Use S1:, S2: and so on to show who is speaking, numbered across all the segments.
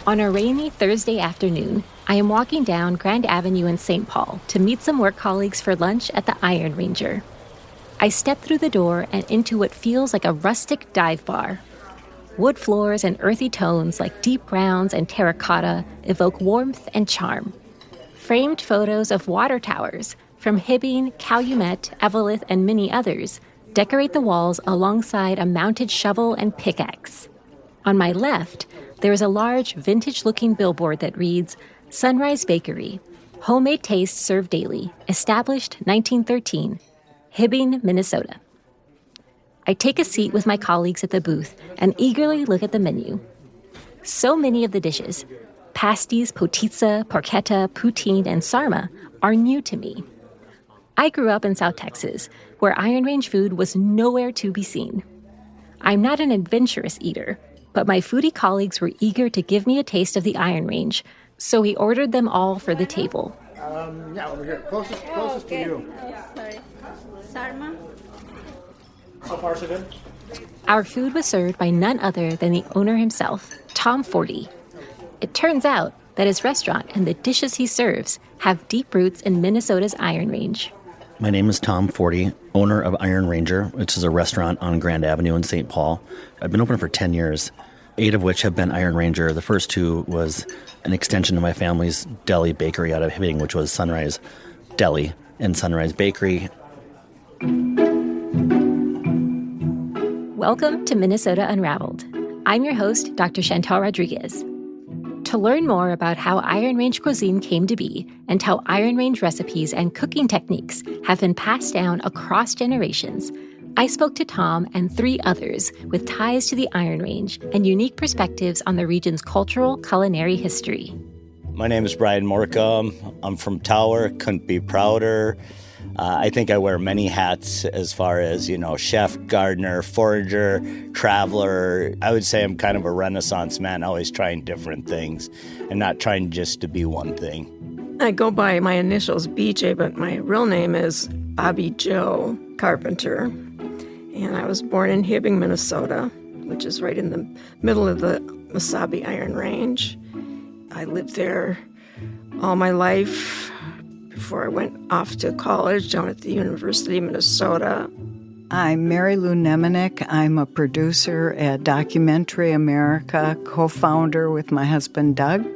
S1: On a rainy Thursday afternoon, I am walking down Grand Avenue in St. Paul to meet some work colleagues for lunch at the Iron Ranger. I step through the door and into what feels like a rustic dive bar. Wood floors and earthy tones like deep browns and terracotta evoke warmth and charm. Framed photos of water towers from Hibbing, Calumet, Eveleth, and many others decorate the walls alongside a mounted shovel and pickaxe. On my left, there is a large, vintage-looking billboard that reads, Sunrise Bakery, homemade taste served daily, established 1913, Hibbing, Minnesota. I take a seat with my colleagues at the booth and eagerly look at the menu. So many of the dishes, pasties, potica, porketta, poutine, and sarma, are new to me. I grew up in South Texas, where Iron Range food was nowhere to be seen. I'm not an adventurous eater, but my foodie colleagues were eager to give me a taste of the Iron Range, so we ordered them all for the table.
S2: Yeah, over here. Closest to you.
S3: Sorry. Sarma.
S2: So far, so good?
S1: Our food was served by none other than the owner himself, Tom Forti. It turns out that his restaurant and the dishes he serves have deep roots in Minnesota's Iron Range.
S4: My name is Tom Forti, owner of Iron Ranger, which is a restaurant on Grand Avenue in St. Paul. I've been open for 10 years, 8 of which have been Iron Ranger. The first 2 was an extension of my family's deli bakery out of Hibbing, which was Sunrise Deli and Sunrise Bakery.
S1: Welcome to Minnesota Unraveled. I'm your host, Dr. Chantel Rodríguez. To learn more about how Iron Range cuisine came to be and how Iron Range recipes and cooking techniques have been passed down across generations, I spoke to Tom and 3 others with ties to the Iron Range and unique perspectives on the region's cultural culinary history.
S5: My name is Bryan Morcom. I'm from Tower, couldn't be prouder. I think I wear many hats as far as, chef, gardener, forager, traveler. I would say I'm kind of a Renaissance man, always trying different things and not trying just to be one thing.
S6: I go by my initials BJ, but my real name is BJ Carpenter. And I was born in Hibbing, Minnesota, which is right in the middle of the Mesabi Iron Range. I lived there all my life before I went off to college down at the University of Minnesota.
S7: I'm Mary Lou Nemanic. I'm a producer at Documentary America, co-founder with my husband Doug.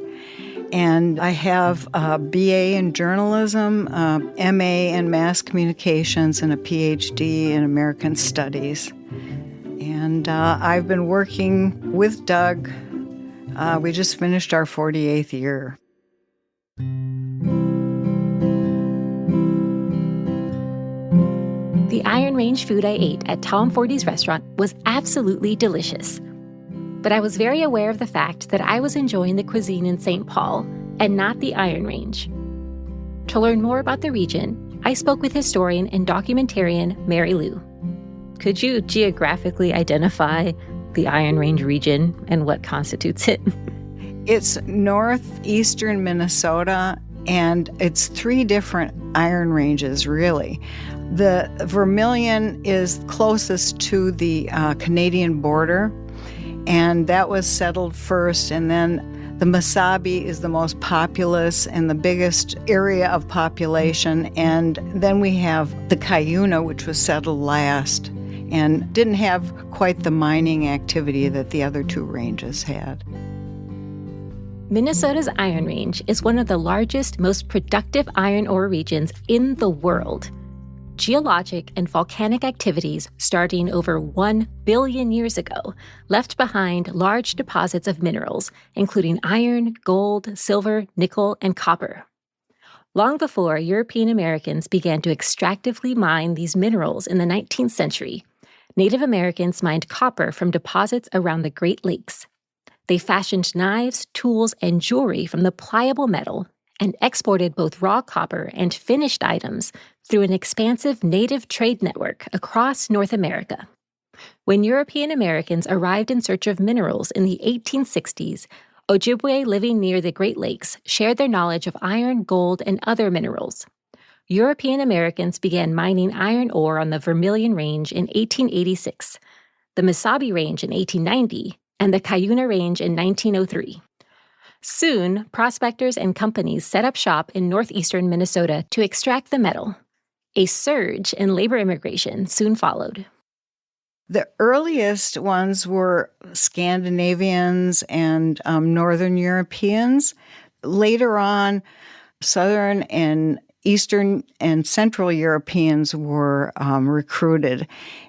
S7: And I have a BA in journalism, MA in mass communications, and a PhD in American studies. And I've been working with Doug. We just finished our 48th year.
S1: The Iron Range food I ate at Tom Forti's restaurant was absolutely delicious. But I was very aware of the fact that I was enjoying the cuisine in St. Paul and not the Iron Range. To learn more about the region, I spoke with historian and documentarian Mary Lou. Could you geographically identify the Iron Range region and what constitutes it?
S7: It's northeastern Minnesota, and it's 3 different Iron Ranges, really. The Vermilion is closest to the Canadian border, and that was settled first, and then the Mesabi is the most populous and the biggest area of population, and then we have the Cuyuna, which was settled last and didn't have quite the mining activity that the other 2 ranges had.
S1: Minnesota's Iron Range is one of the largest, most productive iron ore regions in the world. Geologic and volcanic activities starting over 1 billion years ago left behind large deposits of minerals, including iron, gold, silver, nickel, and copper. Long before European Americans began to extractively mine these minerals in the 19th century, Native Americans mined copper from deposits around the Great Lakes. They fashioned knives, tools, and jewelry from the pliable metal and exported both raw copper and finished items through an expansive native trade network across North America. When European Americans arrived in search of minerals in the 1860s, Ojibwe living near the Great Lakes shared their knowledge of iron, gold, and other minerals. European Americans began mining iron ore on the Vermilion Range in 1886, the Mesabi Range in 1890, and the Cuyuna Range in 1903. Soon, prospectors and companies set up shop in northeastern Minnesota to extract the metal. A surge in labor immigration soon followed.
S7: The earliest ones were Scandinavians and Northern Europeans. Later on, Southern and Eastern and Central Europeans were recruited.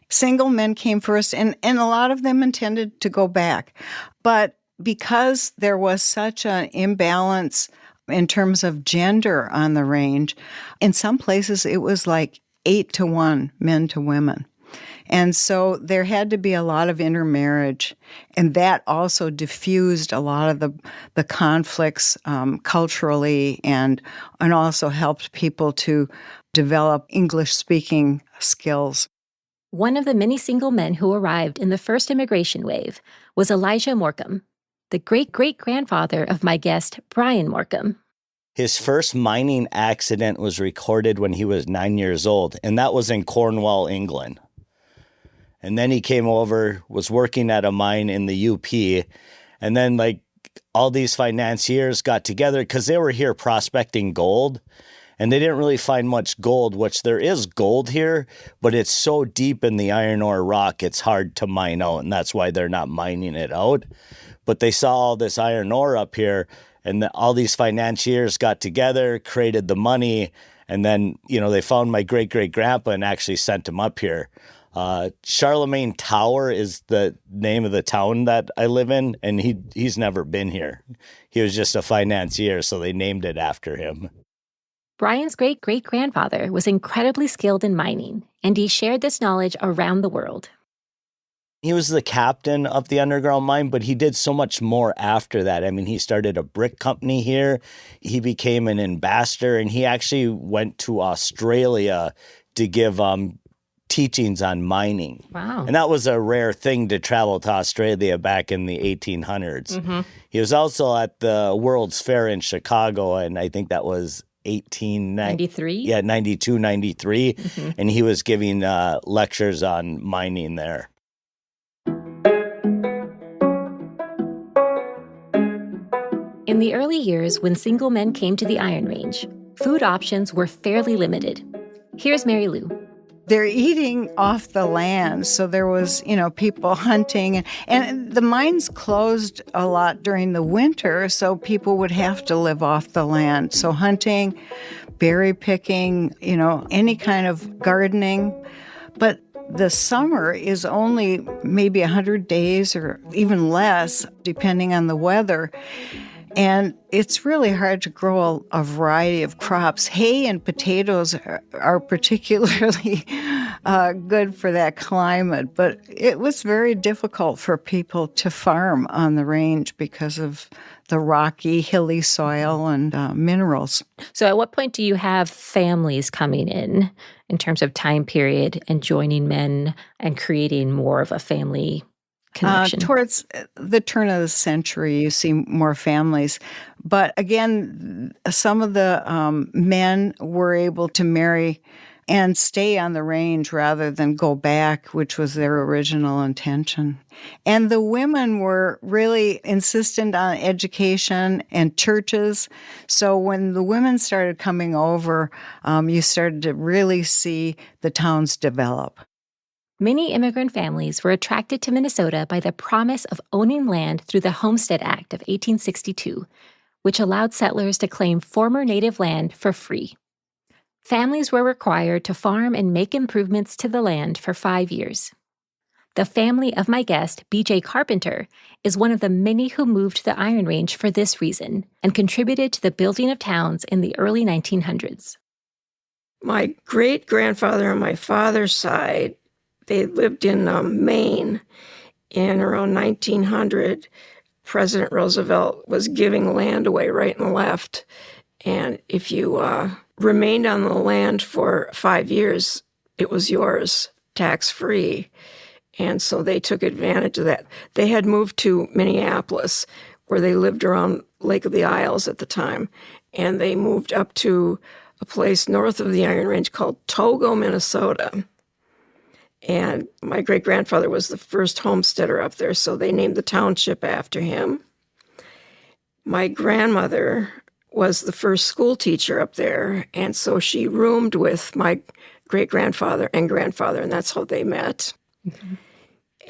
S7: Single men came first, and a lot of them intended to go back. But because there was such an imbalance in terms of gender on the range, in some places it was like 8-1 men to women. And so there had to be a lot of intermarriage, and that also diffused a lot of the conflicts culturally and also helped people to develop English-speaking skills.
S1: One of the many single men who arrived in the first immigration wave was Elijah Morcom, the great-great-grandfather of my guest, Bryan Morcom.
S5: His first mining accident was recorded when he was 9 years old, and that was in Cornwall, England. And then he came over, was working at a mine in the UP. And then all these financiers got together because they were here prospecting gold. And they didn't really find much gold, which there is gold here, but it's so deep in the iron ore rock, it's hard to mine out. And that's why they're not mining it out. But they saw all this iron ore up here, and all these financiers got together, created the money. And then, they found my great-great-grandpa and actually sent him up here. Charlemagne Tower is the name of the town that I live in, and he's never been here. He was just a financier, so they named it after him.
S1: Bryan's great-great-grandfather was incredibly skilled in mining, and he shared this knowledge around the world.
S5: He was the captain of the underground mine, but he did so much more after that. I mean, he started a brick company here. He became an ambassador, and he actually went to Australia to give teachings on mining.
S1: Wow.
S5: And that was a rare thing to travel to Australia back in the 1800s. Mm-hmm. He was also at the World's Fair in Chicago, and I think that was 1893. Yeah, 92, 93. Mm-hmm. And he was giving lectures on mining there.
S1: In the early years, when single men came to the Iron Range, food options were fairly limited. Here's Mary Lou.
S7: They're eating off the land, so there was, people hunting. And the mines closed a lot during the winter, so people would have to live off the land. So hunting, berry picking, any kind of gardening. But the summer is only maybe 100 days or even less, depending on the weather. And it's really hard to grow a variety of crops. Hay and potatoes are particularly good for that climate, but it was very difficult for people to farm on the range because of the rocky, hilly soil and minerals.
S1: So at what point do you have families coming in terms of time period and joining men and creating more of a family connection?
S7: Towards the turn of the century, you see more families. But again, some of the men were able to marry and stay on the range rather than go back, which was their original intention. And the women were really insistent on education and churches. So when the women started coming over, you started to really see the towns develop.
S1: Many immigrant families were attracted to Minnesota by the promise of owning land through the Homestead Act of 1862, which allowed settlers to claim former native land for free. Families were required to farm and make improvements to the land for 5 years. The family of my guest, BJ Carpenter, is one of the many who moved to the Iron Range for this reason and contributed to the building of towns in the early 1900s.
S6: My great-grandfather on my father's side, they lived in Maine, and around 1900, President Roosevelt was giving land away right and left. And if you remained on the land for 5 years, it was yours, tax-free. And so they took advantage of that. They had moved to Minneapolis, where they lived around Lake of the Isles at the time. And they moved up to a place north of the Iron Range called Togo, Minnesota. And my great-grandfather was the first homesteader up there, so they named the township after him. My grandmother was the first school teacher up there, and so she roomed with my great-grandfather and grandfather, and that's how they met. Mm-hmm.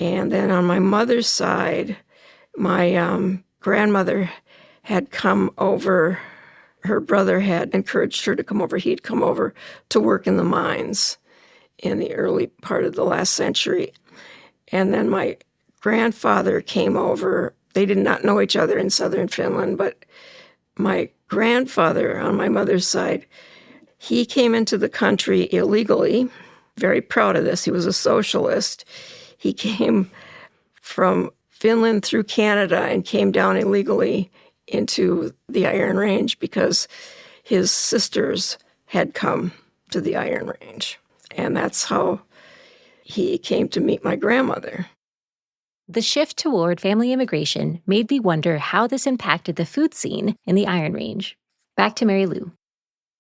S6: And then on my mother's side, my grandmother had come over. Her brother had encouraged her to come over. He'd come over to work in the mines in the early part of the last century. And then my grandfather came over. They did not know each other in southern Finland, but my grandfather on my mother's side, he came into the country illegally. Very proud of this. He was a socialist. He came from Finland through Canada and came down illegally into the Iron Range because his sisters had come to the Iron Range. And that's how he came to meet my grandmother.
S1: The shift toward family immigration made me wonder how this impacted the food scene in the Iron Range. Back to Mary Lou.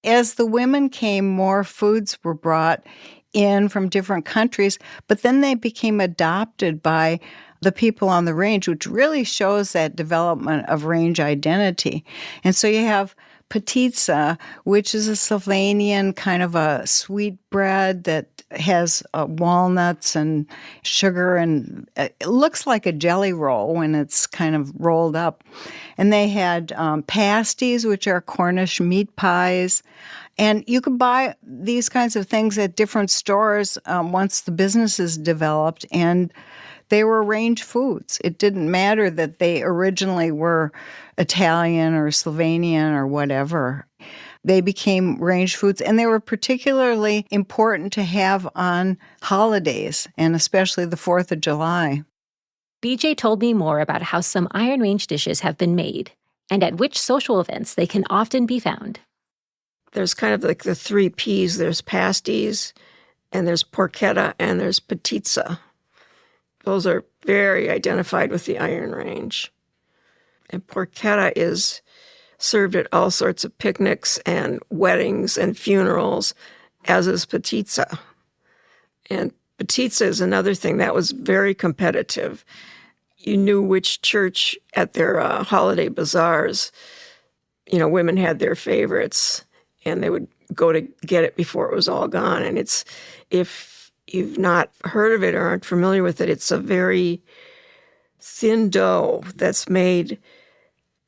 S7: As the women came, more foods were brought in from different countries, but then they became adopted by the people on the range, which really shows that development of range identity. And so you have potica, which is a Slovenian kind of a sweet bread that has walnuts and sugar, and it looks like a jelly roll when it's kind of rolled up. And they had pasties, which are Cornish meat pies. And you could buy these kinds of things at different stores once the businesses developed, and they were range foods. It didn't matter that they originally were Italian or Slovenian or whatever. They became range foods, and they were particularly important to have on holidays, and especially the 4th of July.
S1: BJ told me more about how some Iron Range dishes have been made and at which social events they can often be found.
S6: There's kind of like the 3 Ps. There's pasties, and there's porketta, and there's potica. Those are very identified with the Iron Range. And porketta is served at all sorts of picnics and weddings and funerals, as is potica. And potica is another thing that was very competitive. You knew which church at their holiday bazaars, women had their favorites, and they would go to get it before it was all gone. And if you've not heard of it or aren't familiar with it, it's a very thin dough that's made.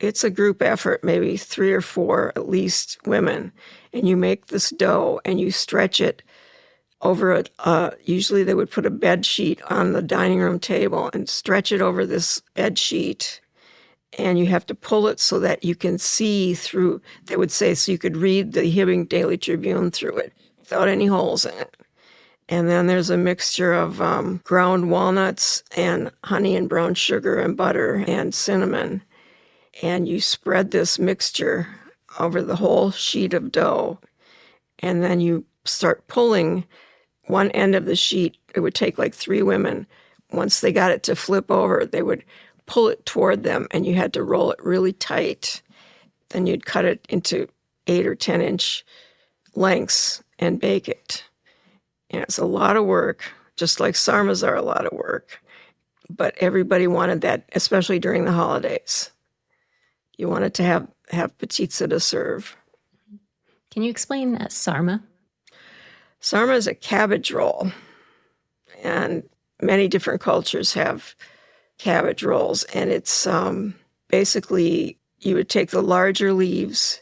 S6: It's a group effort, maybe 3 or 4 at least women. And you make this dough and you stretch it over usually they would put a bed sheet on the dining room table and stretch it over this bed sheet. And you have to pull it so that you can see through, they would say, so you could read the Hibbing Daily Tribune through it without any holes in it. And then there's a mixture of ground walnuts and honey and brown sugar and butter and cinnamon. And you spread this mixture over the whole sheet of dough. And then you start pulling one end of the sheet. It would take like 3 women. Once they got it to flip over, they would pull it toward them, and you had to roll it really tight. Then you'd cut it into 8 or 10-inch lengths and bake it. And it's a lot of work, just like sarmas are a lot of work. But everybody wanted that, especially during the holidays. You wanted to have potica to serve.
S1: Can you explain sarma?
S6: Sarma is a cabbage roll, and many different cultures have cabbage rolls, and it's basically you would take the larger leaves,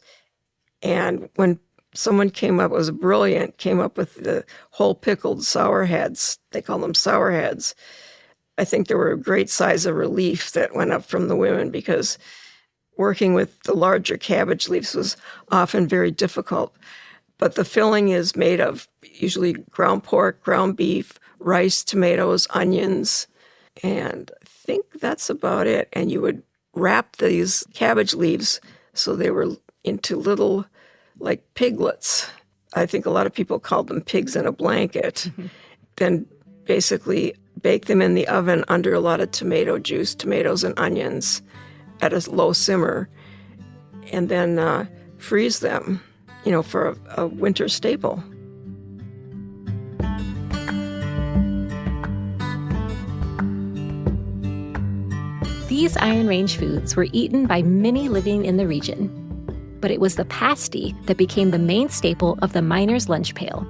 S6: and when someone came up with the whole pickled sour heads, they call them sour heads. I think there were a great size of relief that went up from the women, because working with the larger cabbage leaves was often very difficult. But the filling is made of usually ground pork, ground beef, rice, tomatoes, onions, and I think that's about it. And you would wrap these cabbage leaves so they were into little, like piglets. I think a lot of people called them pigs in a blanket. Mm-hmm. Then basically bake them in the oven under a lot of tomato juice, tomatoes and onions at a low simmer, and then freeze them, for a winter staple.
S1: These Iron Range foods were eaten by many living in the region. But it was the pasty that became the main staple of the miner's lunch pail.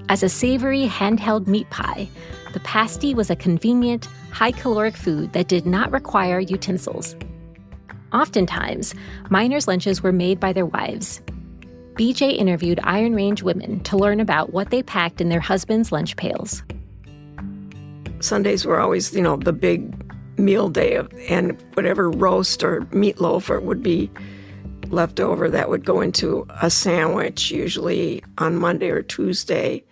S1: As a savory handheld meat pie, the pasty was a convenient, high-caloric food that did not require utensils. Oftentimes, miners' lunches were made by their wives. BJ interviewed Iron Range women to learn about what they packed in their husbands' lunch pails.
S6: Sundays were always, the big meal day, and whatever roast or meatloaf or would be left over, that would go into a sandwich, usually on Monday or Tuesday.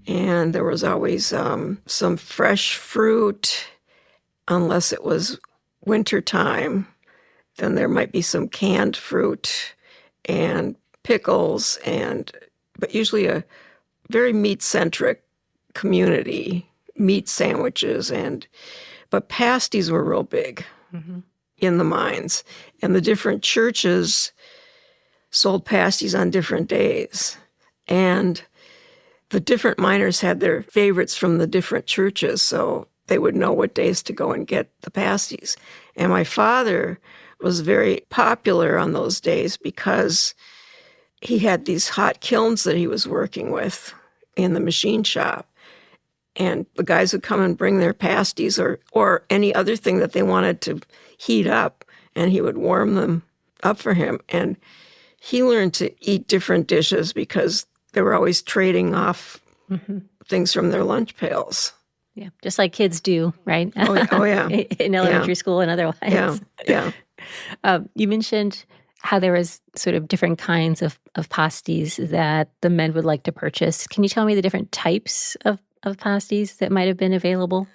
S6: And there was always some fresh fruit, unless it was winter time. Then there might be some canned fruit and pickles, but usually a very meat-centric community, meat sandwiches, but pasties were real big in the mines. And the different churches sold pasties on different days. And the different miners had their favorites from the different churches, so they would know what days to go and get the pasties. And my father was very popular on those days because he had these hot kilns that he was working with in the machine shop. And the guys would come and bring their pasties or any other thing that they wanted to heat up, and he would warm them up for him. And he learned to eat different dishes because they were always trading off things from their lunch pails.
S1: Yeah, just like kids do, right?
S6: Oh yeah.
S1: In elementary school and otherwise.
S6: Yeah.
S1: You mentioned how there was sort of different kinds of pasties that the men would like to purchase. Can you tell me the different types of pasties that might have been available?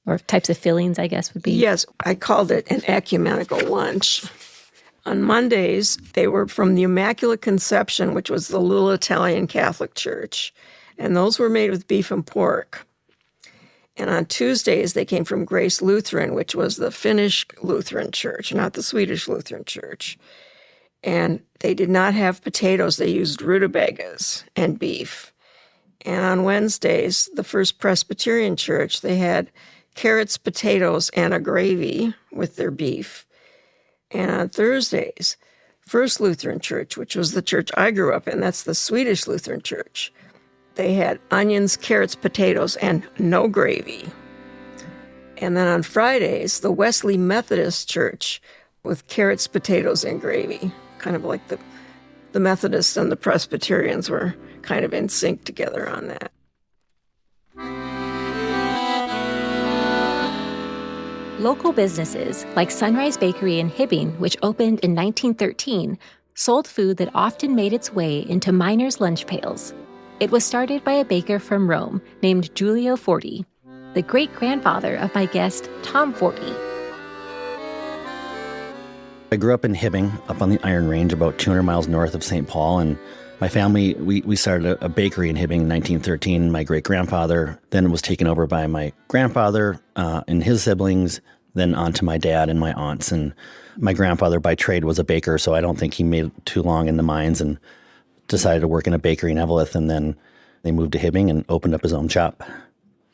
S1: Or types of fillings, I guess, would be?
S6: Yes, I called it an ecumenical lunch. On Mondays, they were from the Immaculate Conception, which was the little Italian Catholic church. And those were made with beef and pork. And on Tuesdays, they came from Grace Lutheran, which was the Finnish Lutheran church, not the Swedish Lutheran church. And they did not have potatoes. They used rutabagas and beef. And on Wednesdays, the First Presbyterian Church, they had carrots, potatoes, and a gravy with their beef. And on Thursdays, First Lutheran Church, which was the church I grew up in, that's the Swedish Lutheran church, they had onions, carrots, potatoes, and no gravy. And then on Fridays, the Wesley Methodist Church with carrots, potatoes, and gravy, kind of like the Methodists and the Presbyterians were kind of in sync together on that.
S1: Local businesses like Sunrise Bakery in Hibbing, which opened in 1913, sold food that often made its way into miners' lunch pails. It was started by a baker from Rome named Giulio Forti, the great-grandfather of my guest, Tom Forti.
S4: I grew up in Hibbing, up on the Iron Range, about 200 miles north of St. Paul, and my family, we started a bakery in Hibbing in 1913. My great-grandfather then was taken over by my grandfather and his siblings, then on to my dad and my aunts. And my grandfather by trade was a baker, so I don't think he made it too long in the mines and decided to work in a bakery in Eveleth. And then they moved to Hibbing and opened up his own shop.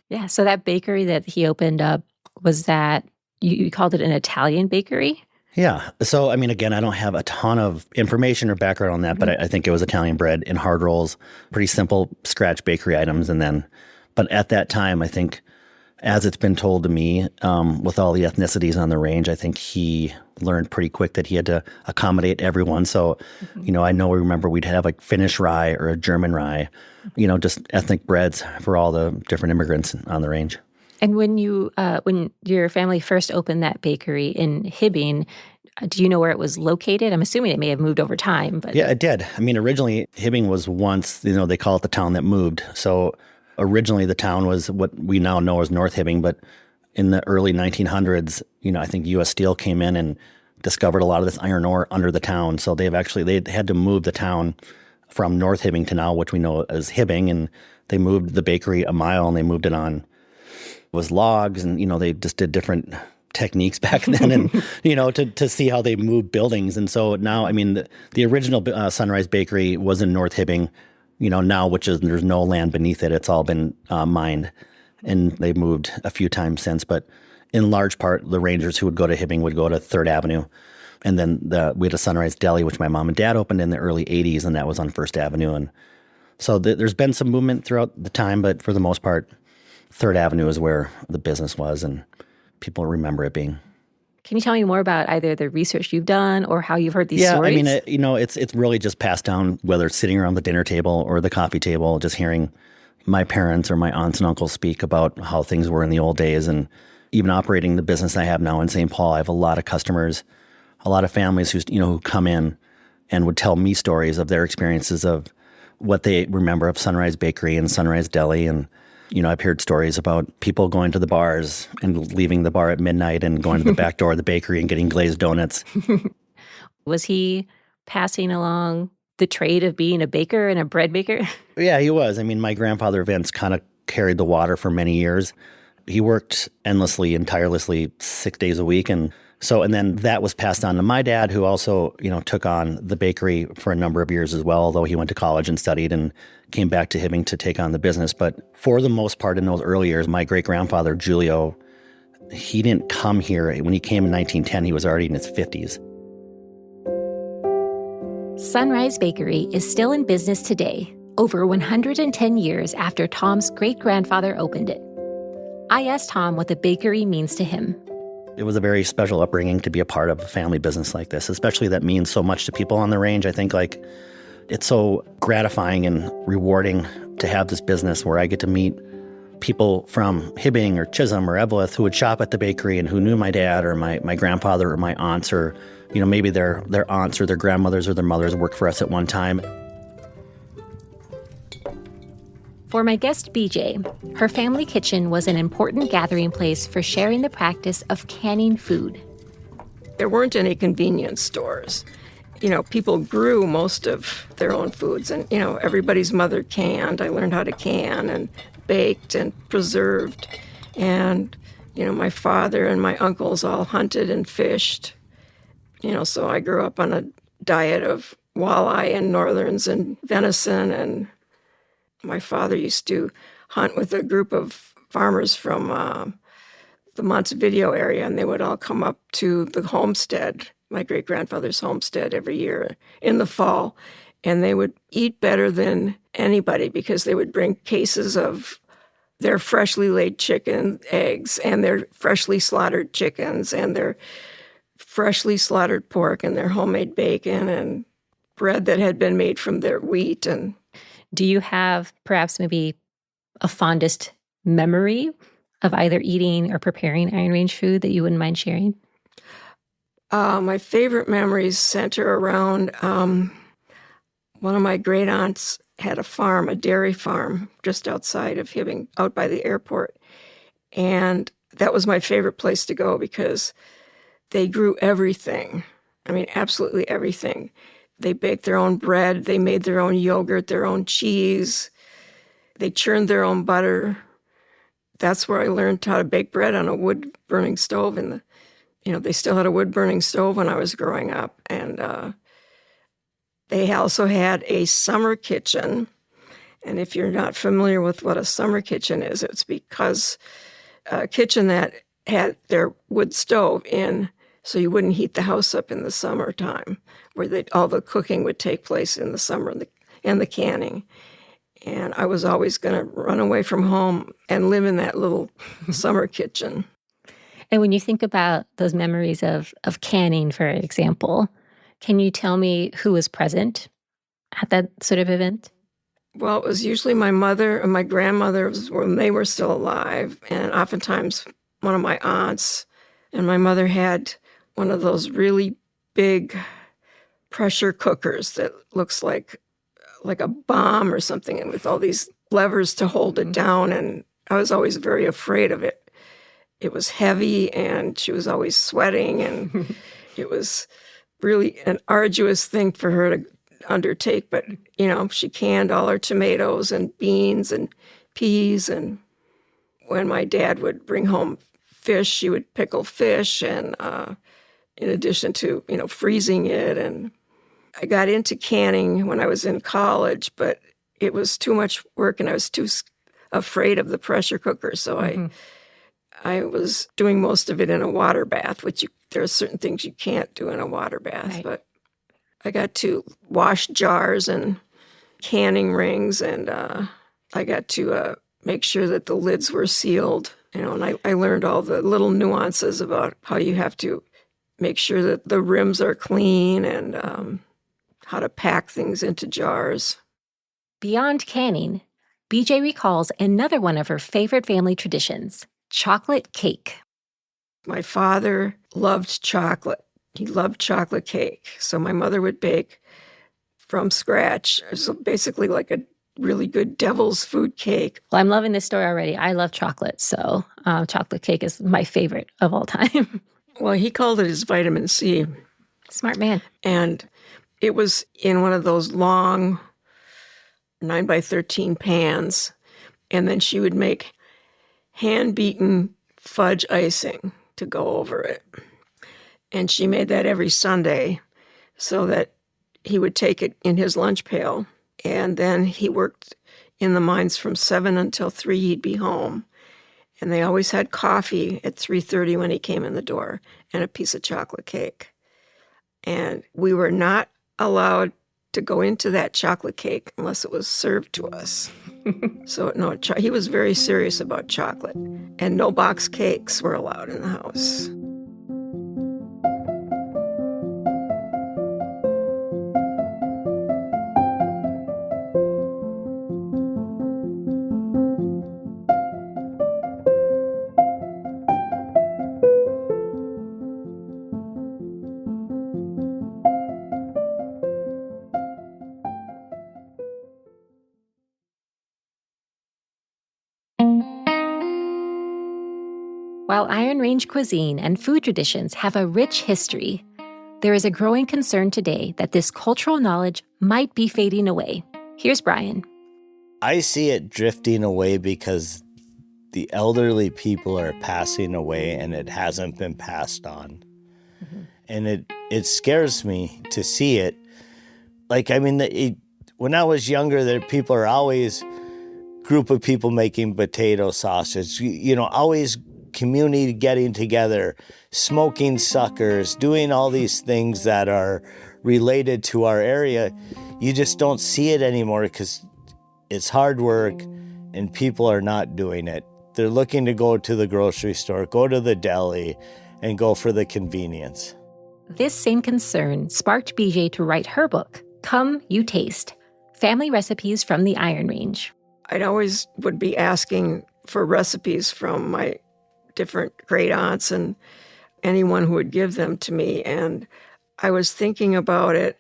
S1: Yeah, so that bakery that he opened up, was that, you called it an Italian bakery?
S4: Yeah. So, I mean, again, I don't have a ton of information or background on that, but I think it was Italian bread and hard rolls, pretty simple scratch bakery items. But at that time, I think, as it's been told to me, with all the ethnicities on the range, I think he learned pretty quick that he had to accommodate everyone. So, I remember we'd have like Finnish rye or a German rye, just ethnic breads for all the different immigrants on the range.
S1: And when your family first opened that bakery in Hibbing, do you know where it was located? I'm assuming it may have moved over time. But
S4: yeah, it did. I mean, originally Hibbing was once, they call it the town that moved. So originally the town was what we now know as North Hibbing, but in the early 1900s, I think U.S. Steel came in and discovered a lot of this iron ore under the town. So they had to move the town from North Hibbing to now, which we know as Hibbing, and they moved the bakery a mile and they moved it on. Was logs, and they just did different techniques back then, and to see how they moved buildings. And so now, I mean, the original Sunrise Bakery was in North Hibbing, now there's no land beneath it. It's all been mined, and they've moved a few times since. But in large part, the Rangers who would go to Hibbing would go to 3rd Avenue. And then we had a Sunrise Deli, which my mom and dad opened in the early 80s, and that was on 1st Avenue. And so there's been some movement throughout the time, but for the most part, 3rd Avenue is where the business was, and people remember it being.
S1: Can you tell me more about either the research you've done or how you've heard these
S4: stories?
S1: Yeah,
S4: I mean, it's really just passed down, whether it's sitting around the dinner table or the coffee table, just hearing my parents or my aunts and uncles speak about how things were in the old days. And even operating the business I have now in St. Paul, I have a lot of customers, a lot of families who come in and would tell me stories of their experiences of what they remember of Sunrise Bakery and Sunrise Deli. And, I've heard stories about people going to the bars and leaving the bar at midnight and going to the back door of the bakery and getting glazed donuts.
S1: Was he passing along the trade of being a baker and a bread maker?
S4: Yeah, he was. I mean, my grandfather Vince kind of carried the water for many years. He worked endlessly and tirelessly 6 days a week. And then that was passed on to my dad, who also, took on the bakery for a number of years as well, although he went to college and studied and came back to Hibbing to take on the business. But for the most part, in those early years, my great-grandfather, Julio, he didn't come here. When he came in 1910, he was already in his 50s.
S1: Sunrise Bakery is still in business today, over 110 years after Tom's great-grandfather opened it. I asked Tom what the bakery means to him.
S4: It was a very special upbringing to be a part of a family business like this, especially that means so much to people on the range. I think it's so gratifying and rewarding to have this business where I get to meet people from Hibbing or Chisholm or Eveleth who would shop at the bakery and who knew my dad or my grandfather or my aunts, or maybe their aunts or their grandmothers or their mothers worked for us at one time.
S1: For my guest, BJ, her family kitchen was an important gathering place for sharing the practice of canning food.
S6: There weren't any convenience stores. People grew most of their own foods, and, everybody's mother canned. I learned how to can and baked and preserved. And, my father and my uncles all hunted and fished. So I grew up on a diet of walleye and northerns and venison, and my father used to hunt with a group of farmers from the Montevideo area, and they would all come up to the homestead, my great-grandfather's homestead, every year in the fall. And they would eat better than anybody because they would bring cases of their freshly laid chicken eggs and their freshly slaughtered chickens and their freshly slaughtered pork and their homemade bacon and bread that had been made from their wheat. And
S1: do you have perhaps maybe a fondest memory of either eating or preparing Iron Range food that you wouldn't mind sharing?
S6: My favorite memories center around one of my great aunts had a farm, a dairy farm, just outside of Hibbing, out by the airport. And that was my favorite place to go because they grew everything. I mean, absolutely everything. They baked their own bread. They made their own yogurt, their own cheese. They churned their own butter. That's where I learned how to bake bread on a wood-burning stove. They still had a wood-burning stove when I was growing up. And they also had a summer kitchen. And if you're not familiar with what a summer kitchen is, it's because a kitchen that had their wood stove in, so you wouldn't heat the house up in the summertime, where all the cooking would take place in the summer and the canning. And I was always going to run away from home and live in that little summer kitchen.
S1: And when you think about those memories of canning, for example, can you tell me who was present at that sort of event?
S6: Well, it was usually my mother and my grandmother when they were still alive, and oftentimes one of my aunts. And my mother had one of those really big pressure cookers that looks like a bomb or something, and with all these levers to hold it down. And I was always very afraid of it. It was heavy, and she was always sweating, and it was really an arduous thing for her to undertake. But, she canned all her tomatoes and beans and peas. And when my dad would bring home fish, she would pickle fish, and in addition to, freezing it. And I got into canning when I was in college, but it was too much work, and I was too afraid of the pressure cooker. So I was doing most of it in a water bath, which there are certain things you can't do in a water bath.
S1: Right.
S6: But I got to wash jars and canning rings, and I got to make sure that the lids were sealed. And I learned all the little nuances about how you have to make sure that the rims are clean and how to pack things into jars.
S1: Beyond canning, BJ recalls another one of her favorite family traditions, chocolate cake.
S6: My father loved chocolate. He loved chocolate cake. So my mother would bake from scratch. So basically like a really good devil's food cake.
S1: Well, I'm loving this story already. I love chocolate, so chocolate cake is my favorite of all time.
S6: Well, he called it his vitamin C.
S1: Smart man.
S6: And it was in one of those long 9x13 pans. And then she would make hand-beaten fudge icing to go over it. And she made that every Sunday so that he would take it in his lunch pail. And then he worked in the mines from 7 until 3. He'd be home. And they always had coffee at 3:30 when he came in the door and a piece of chocolate cake. And we were not allowed to go into that chocolate cake unless it was served to us. So, no, he was very serious about chocolate. And no box cakes were allowed in the house.
S1: While Iron Range cuisine and food traditions have a rich history, there is a growing concern today that this cultural knowledge might be fading away. Here's Bryan.
S5: I see it drifting away because the elderly people are passing away and it hasn't been passed on. Mm-hmm. And it scares me to see it. Like, I mean, when I was younger, people are always group of people making potato sausage, always community getting together, smoking suckers, doing all these things that are related to our area. You just don't see it anymore because it's hard work and people are not doing it. They're looking to go to the grocery store, go to the deli, and go for the convenience.
S1: This same concern sparked BJ to write her book, Come You Taste, Family Recipes from the Iron Range.
S6: I'd always would be asking for recipes from my different great aunts and anyone who would give them to me. And I was thinking about it,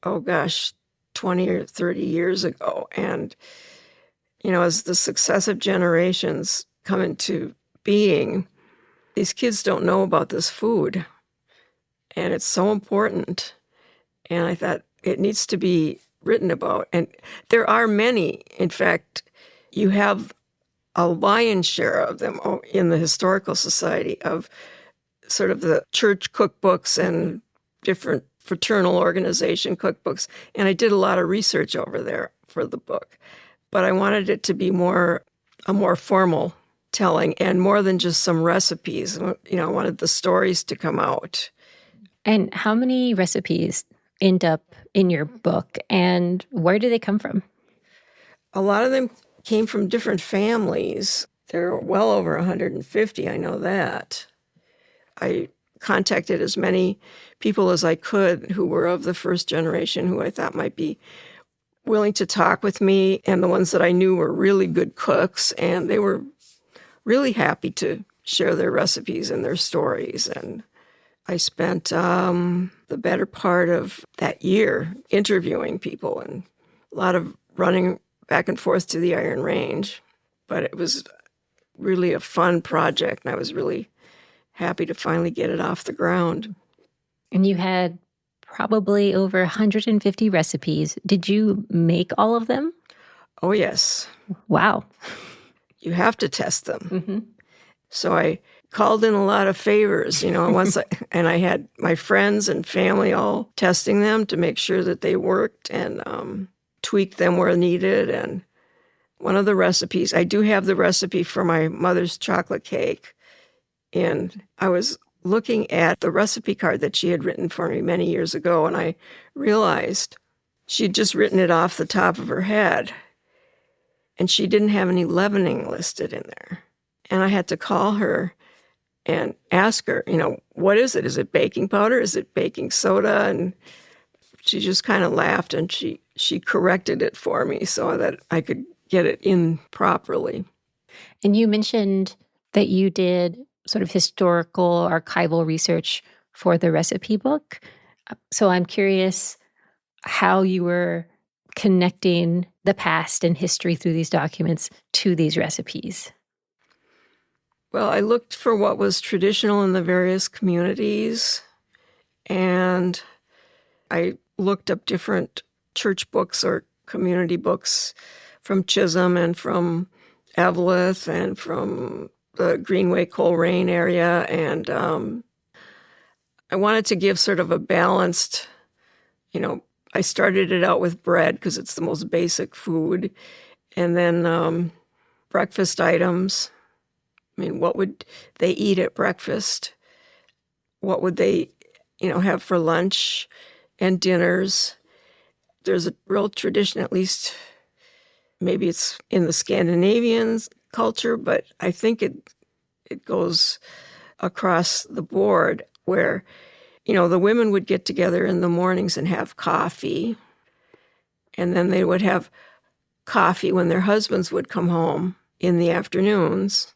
S6: 20 or 30 years ago. And, as the successive generations come into being, these kids don't know about this food. And it's so important. And I thought it needs to be written about. And there are many. In fact, you have a lion's share of them in the Historical Society of sort of the church cookbooks and different fraternal organization cookbooks. And I did a lot of research over there for the book. But I wanted it to be a more formal telling and more than just some recipes. I wanted the stories to come out.
S1: And how many recipes end up in your book, and where do they come from?
S6: A lot of them came from different families. There are well over 150, I know that. I contacted as many people as I could who were of the first generation who I thought might be willing to talk with me, and the ones that I knew were really good cooks, and they were really happy to share their recipes and their stories. And I spent the better part of that year interviewing people and a lot of running back and forth to the Iron Range. But it was really a fun project, and I was really happy to finally get it off the ground.
S1: And you had probably over 150 recipes. Did you make all of them?
S6: Oh, yes.
S1: Wow.
S6: You have to test them.
S1: Mm-hmm.
S6: So I called in a lot of favors, and I had my friends and family all testing them to make sure that they worked and tweaked them where needed. And one of the recipes, I do have the recipe for my mother's chocolate cake. And I was looking at the recipe card that she had written for me many years ago, and I realized she'd just written it off the top of her head. And she didn't have any leavening listed in there. And I had to call her and ask her, what is it? Is it baking powder? Is it baking soda? And she just kind of laughed, and she corrected it for me so that I could get it in properly.
S1: And you mentioned that you did sort of historical archival research for the recipe book. So I'm curious how you were connecting the past and history through these documents to these recipes.
S6: Well, I looked for what was traditional in the various communities, and I looked up different church books or community books from Chisholm and from Eveleth and from the Greenway Coleraine area. And I wanted to give sort of a balanced, I started it out with bread because it's the most basic food. And then breakfast items. What would they eat at breakfast? What would they, have for lunch and dinners? There's a real tradition, at least maybe it's in the Scandinavian culture, but I think it goes across the board where, the women would get together in the mornings and have coffee, and then they would have coffee when their husbands would come home in the afternoons.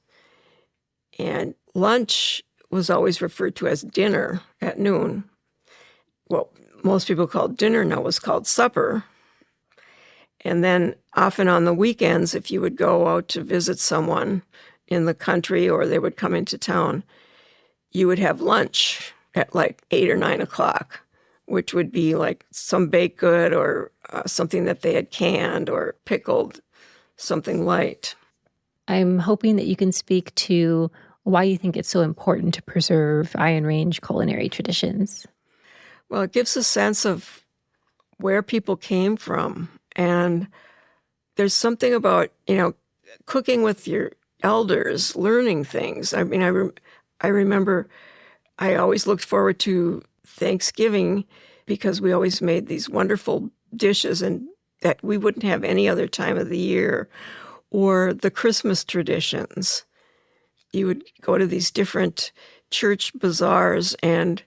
S6: And lunch was always referred to as dinner at noon. What most people called dinner now was called supper. And then often on the weekends, if you would go out to visit someone in the country or they would come into town, you would have lunch at like 8 or 9 o'clock, which would be like some baked good or something that they had canned or pickled, something light.
S1: I'm hoping that you can speak to why you think it's so important to preserve Iron Range culinary traditions.
S6: Well, it gives a sense of where people came from. And there's something about, cooking with your elders, learning things. I remember I always looked forward to Thanksgiving because we always made these wonderful dishes and that we wouldn't have any other time of the year. Or the Christmas traditions. You would go to these different church bazaars and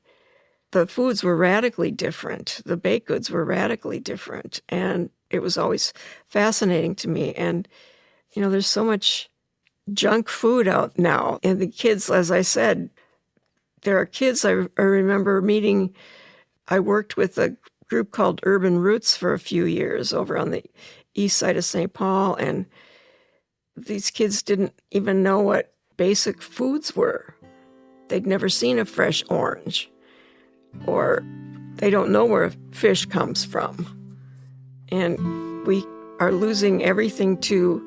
S6: the foods were radically different. The baked goods were radically different. And it was always fascinating to me. And, there's so much junk food out now. And the kids, as I said, there are kids I remember meeting. I worked with a group called Urban Roots for a few years over on the east side of St. Paul. And these kids didn't even know what basic foods were. They'd never seen a fresh orange, or they don't know where fish comes from. And we are losing everything to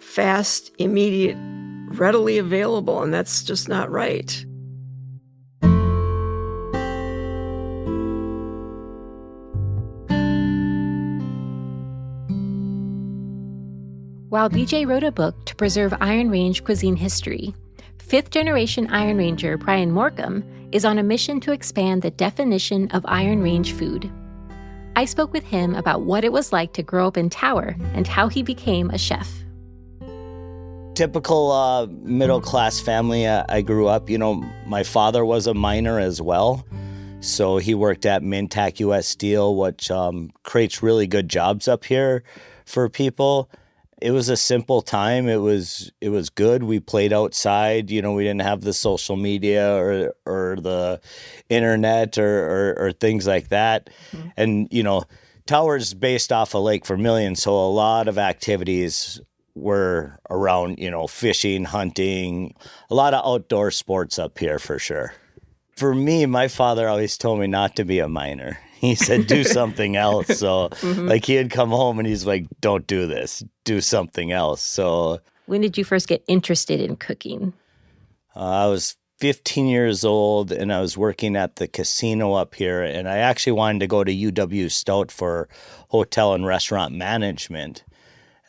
S6: fast, immediate, readily available, and that's just not right.
S1: While BJ wrote a book to preserve Iron Range cuisine history, fifth-generation Iron Ranger Bryan Morcom is on a mission to expand the definition of Iron Range food. I spoke with him about what it was like to grow up in Tower and how he became a chef.
S5: Typical middle-class family I grew up. My father was a miner as well. So he worked at Mintac U.S. Steel, which creates really good jobs up here for people. It was a simple time. It was good. We played outside. We didn't have the social media or the internet or things like that. Mm-hmm. And, Tower's based off of Lake Vermilion, so a lot of activities were around, fishing, hunting, a lot of outdoor sports up here for sure. For me, my father always told me not to be a miner. He said, do something else. So he had come home and he's like, don't do this, do something else. So
S1: when did you first get interested in cooking?
S5: I was 15 years old and I was working at the casino up here. And I actually wanted to go to UW Stout for hotel and restaurant management.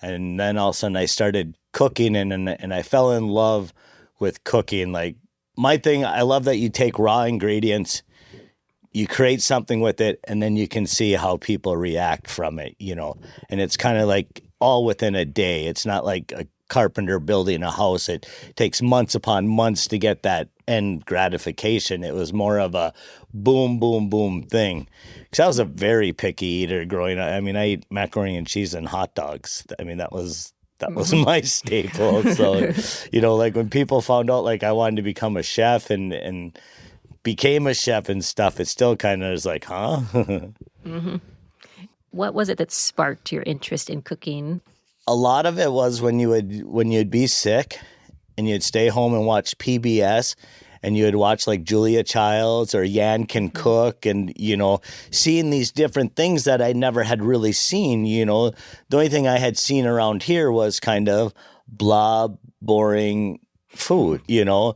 S5: And then all of a sudden I started cooking and I fell in love with cooking. Like my thing, I love that you take raw ingredients, you create something with it, and then you can see how people react from it, you know. And it's kind of like all within a day. It's not like a carpenter building a house. It takes months upon months to get that end gratification. It was more of a boom, boom, boom thing. Because I was a very picky eater growing up. I mean, I ate macaroni and cheese and hot dogs. I mean, that was my staple. So, you know, like when people found out like I wanted to become a chef and became a chef and stuff, it still kind of is like, huh?
S1: Mm-hmm. What was it that sparked your interest in cooking?
S5: A lot of it was when you'd be sick and you'd stay home and watch PBS and you would watch like Julia Childs or Yan Can Cook and, you know, seeing these different things that I never had really seen, you know. The only thing I had seen around here was kind of blah, boring food, you know.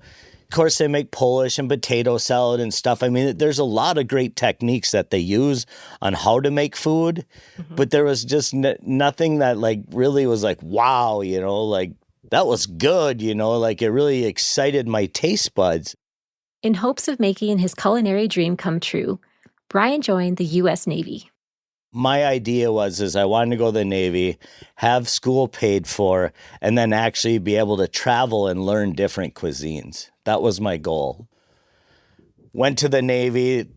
S5: Of course, they make Polish and potato salad and stuff. I mean, there's a lot of great techniques that they use on how to make food, but there was just nothing that like really was like, wow, you know, like that was good, you know, like it really excited my taste buds.
S1: In hopes of making his culinary dream come true, Bryan joined the U.S. Navy.
S5: My idea was I wanted to go to the Navy, have school paid for, and then actually be able to travel and learn different cuisines. That was my goal. Went to the Navy,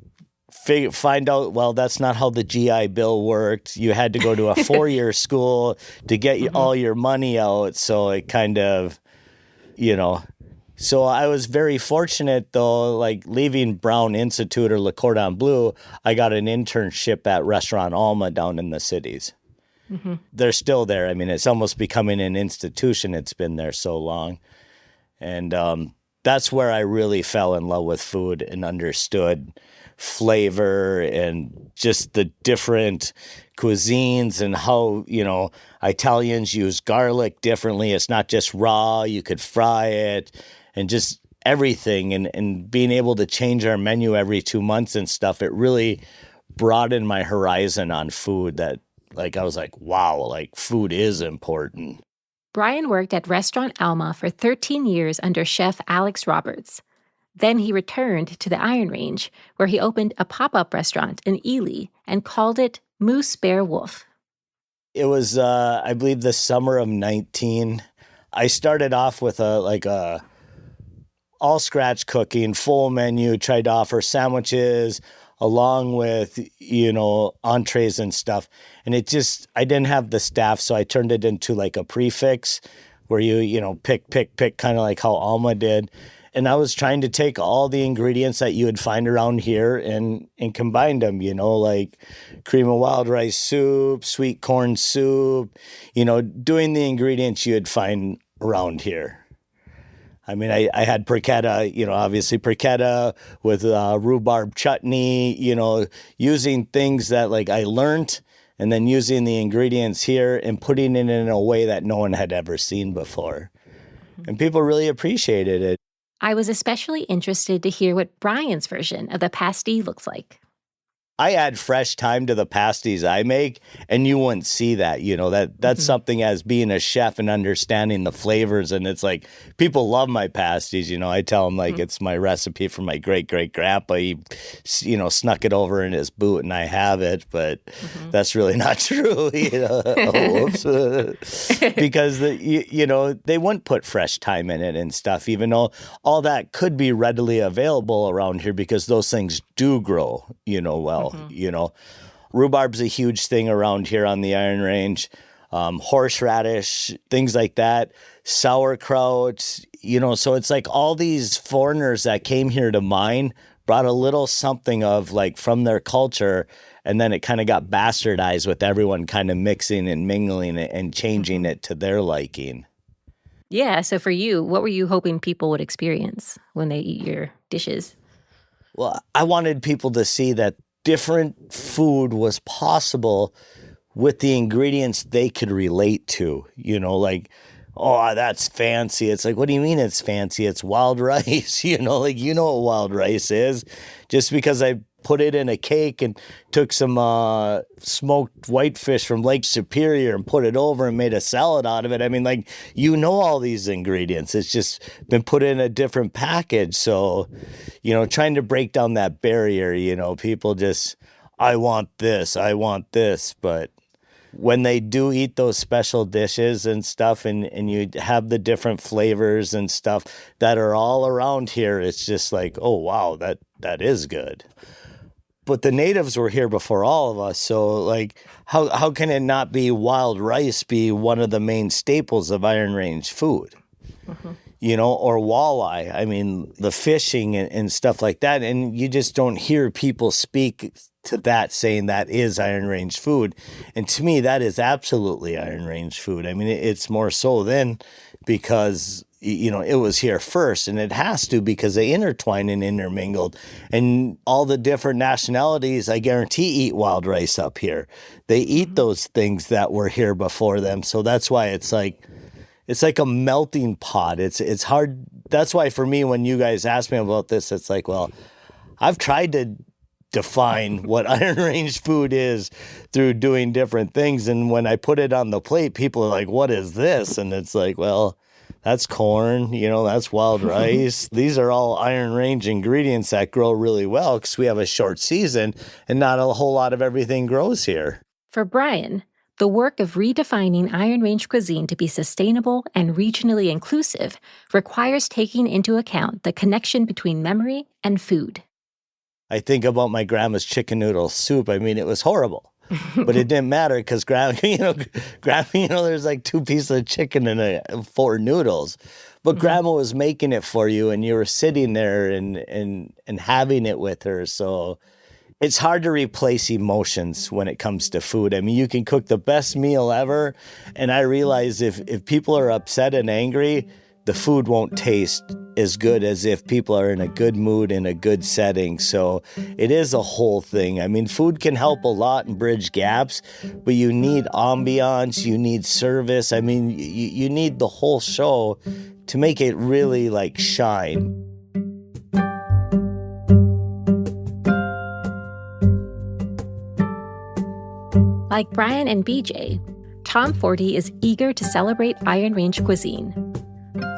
S5: find out, well, that's not how the GI Bill worked. You had to go to a 4-year school to get all your money out. So it kind of, you know. So I was very fortunate, though, like leaving Brown Institute or Le Cordon Bleu, I got an internship at Restaurant Alma down in the cities. They're still there. I mean, it's almost becoming an institution. It's been there so long. And that's where I really fell in love with food and understood flavor and just the different cuisines and how, you know, Italians use garlic differently. It's not just raw. You could fry it. And just everything and being able to change our menu every 2 months and stuff, it really broadened my horizon on food that, like, I was like, wow, like, food is important.
S1: Bryan worked at Restaurant Alma for 13 years under chef Alex Roberts. Then he returned to the Iron Range, where he opened a pop-up restaurant in Ely and called it Moose Bear Wolf.
S5: It was, I believe, the summer of 19. I started off with a all scratch cooking, full menu, tried to offer sandwiches along with, you know, entrees and stuff. And it just, I didn't have the staff, so I turned it into like a prefix where you know, pick, kind of like how Alma did. And I was trying to take all the ingredients that you would find around here and combine them, you know, like cream of wild rice soup, sweet corn soup, you know, doing the ingredients you would find around here. I mean, I had porketta, you know, obviously porketta with rhubarb chutney, you know, using things that like I learned and then using the ingredients here and putting it in a way that no one had ever seen before. And people really appreciated it.
S1: I was especially interested to hear what Bryan's version of the pasty looks like.
S5: I add fresh thyme to the pasties I make, and you wouldn't see that. You know, that's something as being a chef and understanding the flavors. And it's like, people love my pasties. You know, I tell them like it's my recipe from my great-great-grandpa. He, you know, snuck it over in his boot and I have it, but that's really not true. You know, because, you know, they wouldn't put fresh thyme in it and stuff, even though all that could be readily available around here because those things do grow, you know, well. You know, rhubarb's a huge thing around here on the Iron Range. Horseradish, things like that, sauerkraut, you know, so it's like all these foreigners that came here to mine brought a little something of like from their culture, and then it kind of got bastardized with everyone kind of mixing and mingling it and changing it to their liking.
S1: Yeah, so for you, what were you hoping people would experience when they eat your dishes?
S5: Well, I wanted people to see that different food was possible with the ingredients they could relate to, you know, like, oh, that's fancy. It's like, what do you mean it's fancy? It's wild rice, you know, like, you know what wild rice is. Just because I put it in a cake and took some smoked whitefish from Lake Superior and put it over and made a salad out of it. I mean, like, you know all these ingredients. It's just been put in a different package. So, you know, trying to break down that barrier, you know, people just, I want this. But when they do eat those special dishes and stuff and you have the different flavors and stuff that are all around here, it's just like, oh, wow, that is good. But the natives were here before all of us. So, like, how can it not be wild rice be one of the main staples of Iron Range food? Mm-hmm. You know, or walleye. I mean, the fishing and stuff like that. And you just don't hear people speak to that saying that is Iron Range food. And to me, that is absolutely Iron Range food. I mean, it's more so then because, you know, it was here first, and it has to because they intertwined and intermingled. And all the different nationalities, I guarantee, eat wild rice up here. They eat those things that were here before them. So that's why it's like a melting pot. It's hard. That's why for me, when you guys ask me about this, it's like, well, I've tried to define what Iron Range food is through doing different things. And when I put it on the plate, people are like, what is this? And it's like, well, that's corn, you know, that's wild rice. These are all Iron Range ingredients that grow really well because we have a short season and not a whole lot of everything grows here.
S1: For Bryan, the work of redefining Iron Range cuisine to be sustainable and regionally inclusive requires taking into account the connection between memory and food.
S5: I think about my grandma's chicken noodle soup. I mean, it was horrible, but it didn't matter because grandma, there's like 2 pieces of chicken and 4 noodles, but grandma was making it for you and you were sitting there and having it with her. So it's hard to replace emotions when it comes to food. I mean, you can cook the best meal ever. And I realize if people are upset and angry, the food won't taste as good as if people are in a good mood, in a good setting. So it is a whole thing. I mean, food can help a lot and bridge gaps, but you need ambiance, you need service. I mean, you need the whole show to make it really like shine.
S1: Like Bryan and BJ, Tom Forti is eager to celebrate Iron Range cuisine.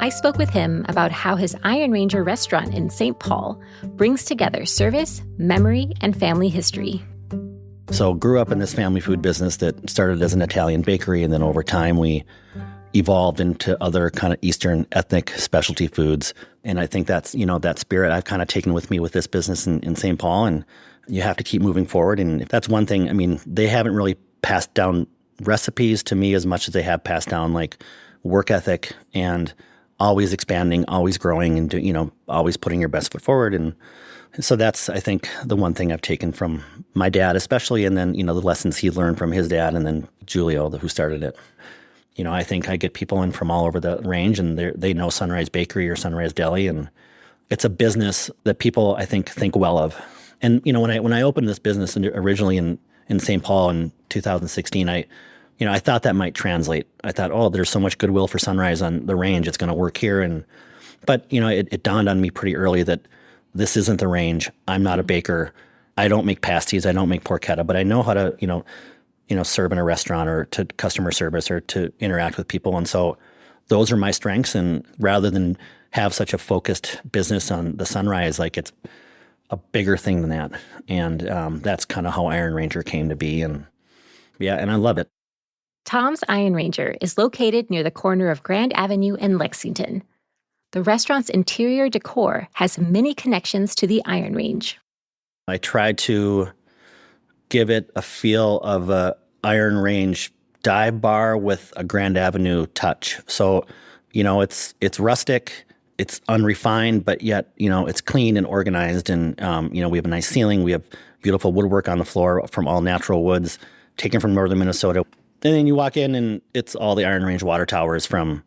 S1: I spoke with him about how his Iron Ranger restaurant in St. Paul brings together service, memory, and family history.
S4: So grew up in this family food business that started as an Italian bakery, and then over time we evolved into other kind of Eastern ethnic specialty foods. And I think that's, you know, that spirit I've kind of taken with me with this business in St. Paul, and you have to keep moving forward. And if that's one thing, I mean, they haven't really passed down recipes to me as much as they have passed down like work ethic and always expanding, always growing, and always putting your best foot forward. And so that's, I think, the one thing I've taken from my dad, especially, and then, the lessons he learned from his dad, and then Julio, who started it. I think I get people in from all over the range, and they know Sunrise Bakery or Sunrise Deli, and it's a business that people, I think well of. And, when I opened this business originally in St. Paul in 2016, I thought that might translate. I thought, there's so much goodwill for Sunrise on the range, it's going to work here. But it dawned on me pretty early that this isn't the range. I'm not a baker. I don't make pasties. I don't make porketta, but I know how to, serve in a restaurant or to customer service or to interact with people. And so those are my strengths. And rather than have such a focused business on the Sunrise, like it's a bigger thing than that. And that's kind of how Iron Ranger came to be. And I love it.
S1: Tom's Iron Ranger is located near the corner of Grand Avenue and Lexington. The restaurant's interior decor has many connections to the Iron Range.
S4: I tried to give it a feel of a Iron Range dive bar with a Grand Avenue touch. So, it's rustic, it's unrefined, but yet, it's clean and organized. And, we have a nice ceiling. We have beautiful woodwork on the floor from all natural woods, taken from northern Minnesota. And then you walk in and it's all the Iron Range water towers from,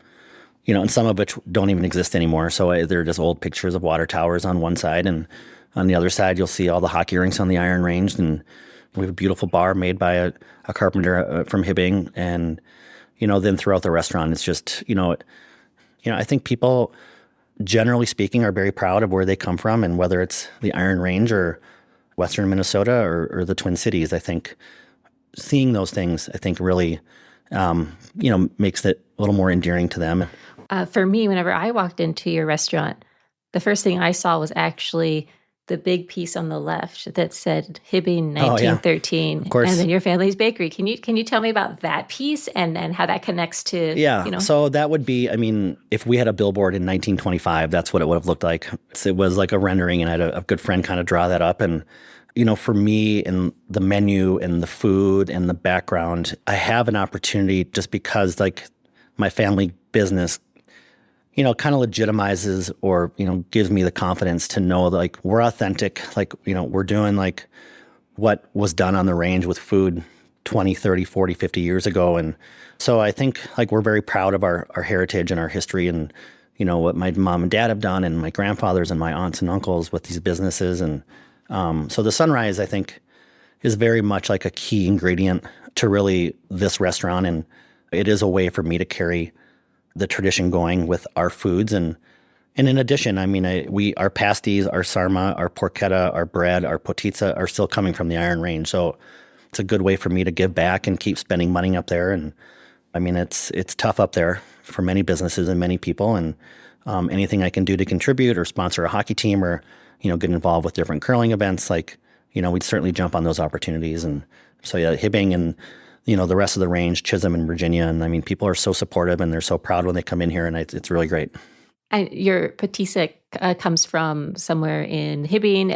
S4: and some of which don't even exist anymore. So they're just old pictures of water towers on one side. And on the other side, you'll see all the hockey rinks on the Iron Range. And we have a beautiful bar made by a carpenter from Hibbing. And, then throughout the restaurant, it's just, I think people, generally speaking, are very proud of where they come from. And whether it's the Iron Range or Western Minnesota or the Twin Cities. I think seeing those things, I think really, makes it a little more endearing to them.
S1: For me, whenever I walked into your restaurant, the first thing I saw was actually the big piece on the left that said Hibbing 1913,
S4: Of course.
S1: and then your family's bakery. Can you tell me about that piece and how that connects to
S4: So that would be, if we had a billboard in 1925, that's what it would have looked like. It was like a rendering, and I had a good friend kind of draw that up. And for me, in the menu and the food and the background, I have an opportunity just because like my family business kind of legitimizes or, gives me the confidence to know that, like, we're authentic. Like, we're doing, like, what was done on the range with food 20, 30, 40, 50 years ago. And so I think, like, we're very proud of our heritage and our history and, what my mom and dad have done and my grandfathers and my aunts and uncles with these businesses. And so the sunrise, I think, is very much like a key ingredient to really this restaurant. And it is a way for me to carry the tradition going with our foods. And in addition, our pasties, our sarma, our porketta, our bread, our potica are still coming from the Iron Range. So it's a good way for me to give back and keep spending money up there. And it's tough up there for many businesses and many people. And anything I can do to contribute or sponsor a hockey team or, get involved with different curling events, like, we'd certainly jump on those opportunities. And so, Hibbing and the rest of the range, Chisholm and Virginia. And people are so supportive and they're so proud when they come in here, and it's really great.
S1: And your potica comes from somewhere in Hibbing.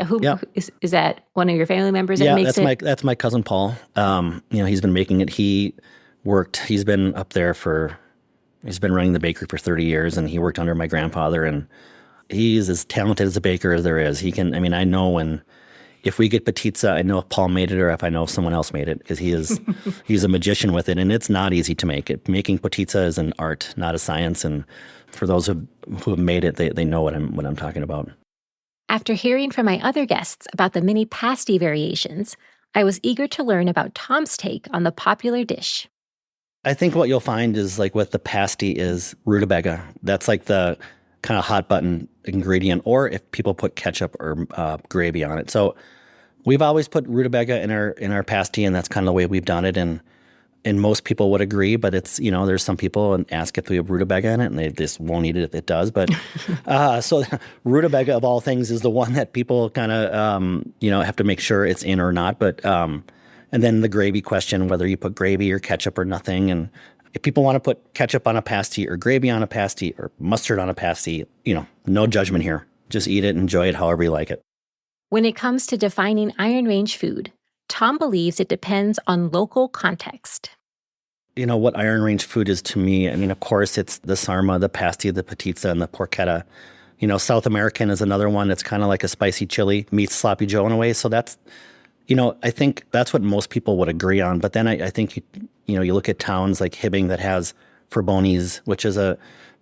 S1: Is that one of your family members that makes it?
S4: That's my cousin Paul. He's been making it. He's been up there he's been running the bakery for 30 years, and he worked under my grandfather, and he's as talented as a baker as there is. He can, I know if we get potica, I know if Paul made it or if I know if someone else made it, because he's a magician with it, and it's not easy to make it. Making potica is an art, not a science, and for those who have made it, they know what I'm talking about.
S1: After hearing from my other guests about the many pasty variations, I was eager to learn about Tom's take on the popular dish.
S4: I think what you'll find is, like, with the pasty is rutabaga. That's like the kind of hot button ingredient, or if people put ketchup or gravy on it. So we've always put rutabaga in our pasty, and that's kind of the way we've done it. And most people would agree, but it's, there's some people and ask if we have rutabaga in it, and they just won't eat it if it does. But so rutabaga of all things is the one that people kind of have to make sure it's in or not. But and then the gravy question, whether you put gravy or ketchup or nothing. And if people want to put ketchup on a pasty or gravy on a pasty or mustard on a pasty, no judgment here. Just eat it, enjoy it however you like it.
S1: When it comes to defining Iron Range food, Tom believes it depends on local context.
S4: What Iron Range food is to me, of course, it's the sarma, the pasty, the potica, and the porketta. South American is another one that's kind of like a spicy chili meets sloppy joe in a way. So that's, I think that's what most people would agree on. But then I think, you look at towns like Hibbing that has Forboni's, which is a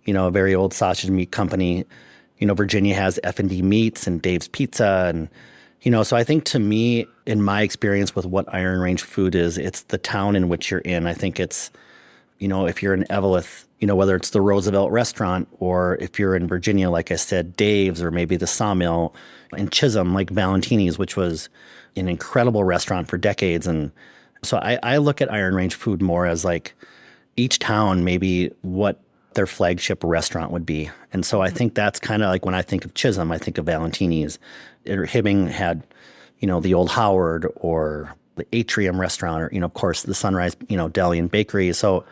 S4: very old sausage meat company. Virginia has F&D Meats and Dave's Pizza. And, so I think, to me, in my experience with what Iron Range food is, it's the town in which you're in. I think it's, if you're in Eveleth, whether it's the Roosevelt restaurant, or if you're in Virginia, like I said, Dave's, or maybe the Sawmill. In Chisholm, like Valentini's, which was an incredible restaurant for decades. And so I look at Iron Range food more as, like, each town, maybe what their flagship restaurant would be. And so I think that's kind of like, when I think of Chisholm, I think of Valentini's. Hibbing had, the Old Howard or the Atrium restaurant, or, of course, the Sunrise, deli and bakery. So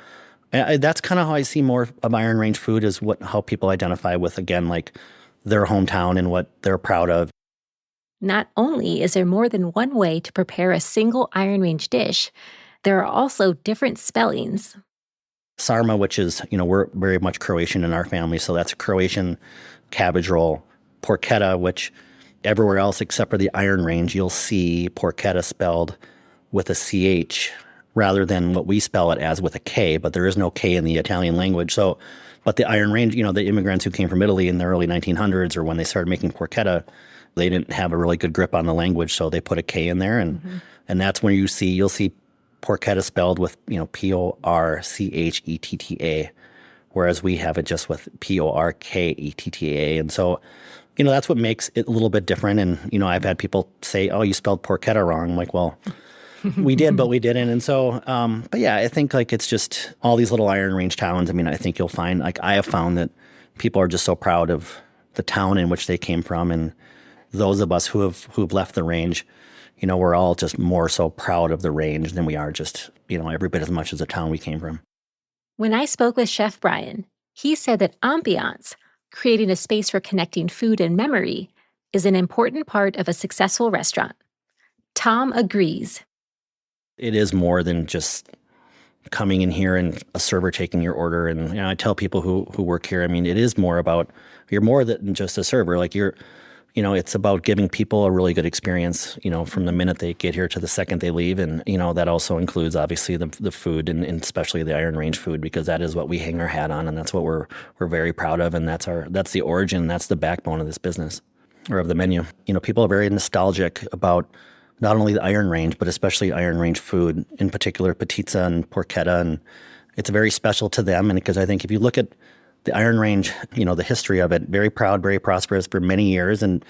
S4: that's kind of how I see more of Iron Range food, is how people identify with, again, like, their hometown and what they're proud of.
S1: Not only is there more than one way to prepare a single Iron Range dish, there are also different spellings.
S4: Sarma, which is, we're very much Croatian in our family, so that's a Croatian cabbage roll. Porketta, which everywhere else except for the Iron Range, you'll see porketta spelled with a CH rather than what we spell it as with a K, but there is no K in the Italian language. So, but the Iron Range, the immigrants who came from Italy in the early 1900s, or when they started making porketta, they didn't have a really good grip on the language, so they put a K in there, and that's when you'll see porketta spelled with, Porchetta, whereas we have it just with Porketta. And so that's what makes it a little bit different. And, I've had people say, oh, you spelled porketta wrong. I'm like, well, we did, but we didn't. And so, but yeah, I think like it's just all these little Iron Range towns. I mean, I think you'll find, like I have found that people are just so proud of the town in which they came from. And those of us who've left the range, we're all just more so proud of the range than we are just, every bit as much as the town we came from.
S1: When I spoke with Chef Bryan, he said that ambiance, creating a space for connecting food and memory, is an important part of a successful restaurant. Tom agrees.
S4: It is more than just coming in here and a server taking your order. And I tell people who work here, I mean, it is more about, you're more than just a server. Like it's about giving people a really good experience, from the minute they get here to the second they leave. And, that also includes obviously the food and especially the Iron Range food, because that is what we hang our hat on. And that's what we're very proud of. And that's the origin. That's the backbone of this business or of the menu. People are very nostalgic about not only the Iron Range, but especially Iron Range food, in particular, potica and porketta. And it's very special to them. And because I think if you look at the Iron Range, the history of it, very proud, very prosperous for many years and,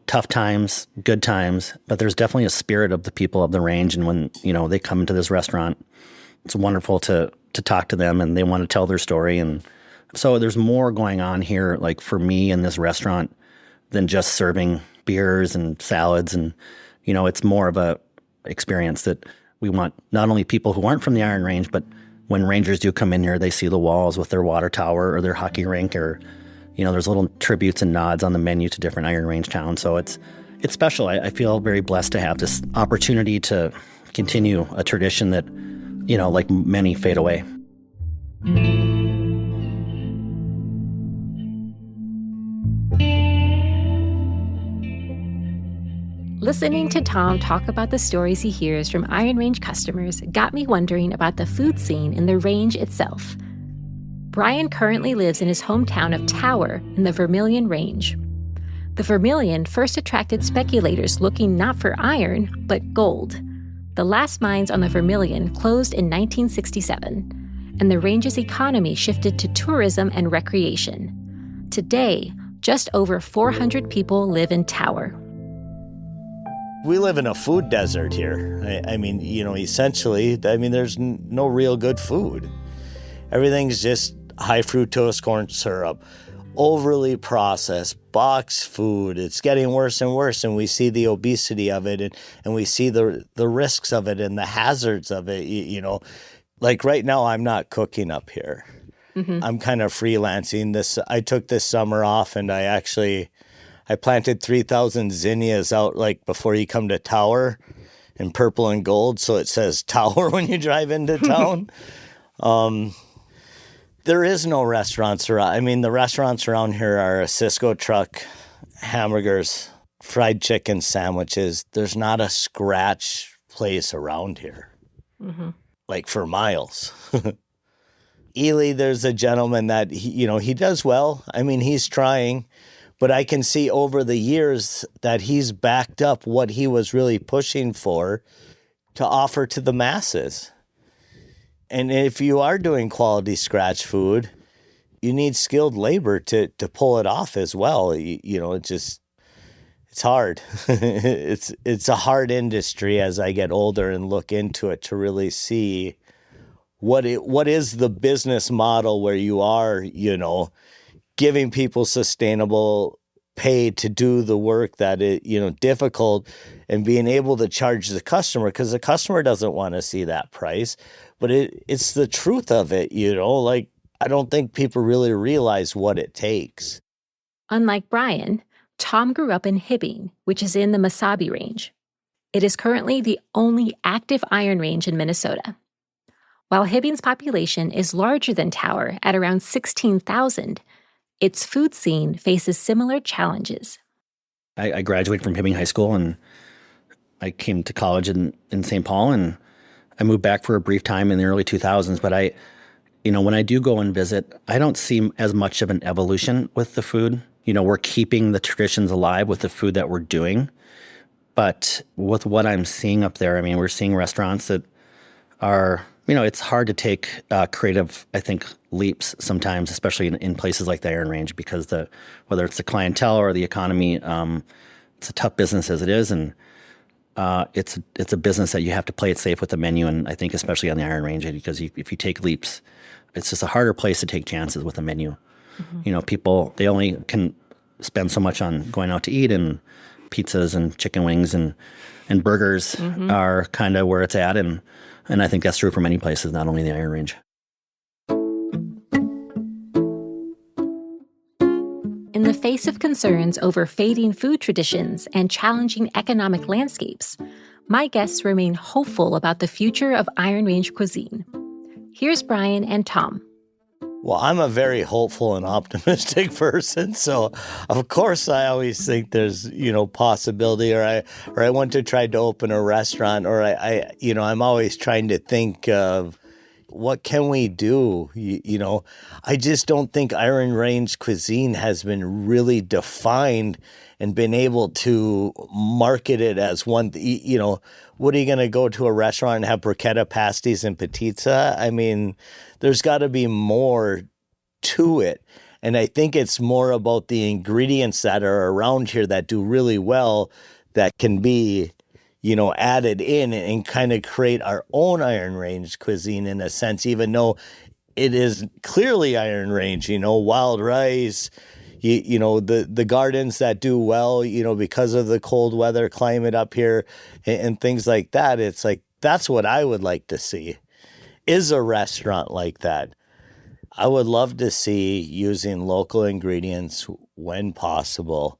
S4: tough times, good times, but there's definitely a spirit of the people of the range. And when, they come into this restaurant, it's wonderful to talk to them and they want to tell their story. And so there's more going on here, like for me in this restaurant than just serving beers and salads. And, it's more of a experience that we want not only people who aren't from the Iron Range, but when Rangers do come in here, they see the walls with their water tower or their hockey rink or, there's little tributes and nods on the menu to different Iron Range towns. So it's special. I feel very blessed to have this opportunity to continue a tradition that, like many, fade away.
S1: Listening to Tom talk about the stories he hears from Iron Range customers got me wondering about the food scene in the range itself. Bryan currently lives in his hometown of Tower in the Vermilion Range. The Vermilion first attracted speculators looking not for iron, but gold. The last mines on the Vermilion closed in 1967, and the range's economy shifted to tourism and recreation. Today, just over 400 people live in Tower.
S5: We live in a food desert here. I mean, essentially, there's no real good food. Everything's just high fructose corn syrup, overly processed, boxed food. It's getting worse and worse, and we see the obesity of it, and we see the risks of it and the hazards of it, Like right now, I'm not cooking up here. Mm-hmm. I'm kind of freelancing. I took this summer off, and I planted 3,000 zinnias out like before you come to Tower in purple and gold. So it says Tower when you drive into town. There is no restaurants around. The restaurants around here are a Cisco truck, hamburgers, fried chicken sandwiches. There's not a scratch place around here, like for miles. Ely, there's a gentleman that, he does well. He's trying. But I can see over the years that he's backed up what he was really pushing for to offer to the masses. And if you are doing quality scratch food, you need skilled labor to pull it off as well. It's hard. It's a hard industry as I get older and look into it to really see what is the business model where you are, giving people sustainable pay to do the work that is, difficult, and being able to charge the customer, because the customer doesn't want to see that price, but it's the truth of it, like I don't think people really realize what it takes.
S1: Unlike Bryan, Tom grew up in Hibbing, which is in the Mesabi Range. It is currently the only active Iron Range in Minnesota. While Hibbing's population is larger than Tower at around 16,000, its food scene faces similar challenges.
S4: I graduated from Hibbing High School and I came to college in St. Paul, and I moved back for a brief time in the early 2000s. But when I do go and visit, I don't see as much of an evolution with the food. We're keeping the traditions alive with the food that we're doing. But with what I'm seeing up there, we're seeing restaurants that are it's hard to take creative, I think, leaps sometimes, especially in places like the Iron Range, because whether it's the clientele or the economy, it's a tough business as it is, and it's a business that you have to play it safe with the menu, and I think especially on the Iron Range, because if you take leaps, it's just a harder place to take chances with a menu. Mm-hmm. People, they only can spend so much on going out to eat, and pizzas and chicken wings and burgers are kind of where it's at, and I think that's true for many places, not only the Iron Range.
S1: In the face of concerns over fading food traditions and challenging economic landscapes, my guests remain hopeful about the future of Iron Range cuisine. Here's Bryan and Tom.
S5: Well, I'm a very hopeful and optimistic person, so of course I always think there's, possibility, or I want to try to open a restaurant, or I'm always trying to think of what can we do? I just don't think Iron Range cuisine has been really defined and been able to market it as one. What are you going to go to a restaurant and have porketta, pasties, and potica? I mean, there's got to be more to it. And I think it's more about the ingredients that are around here that do really well that can be added in and kind of create our own Iron Range cuisine in a sense, even though it is clearly Iron Range, wild rice, the gardens that do well, because of the cold weather climate up here and things like that. It's like, that's what I would like to see, is a restaurant like that. I would love to see using local ingredients when possible,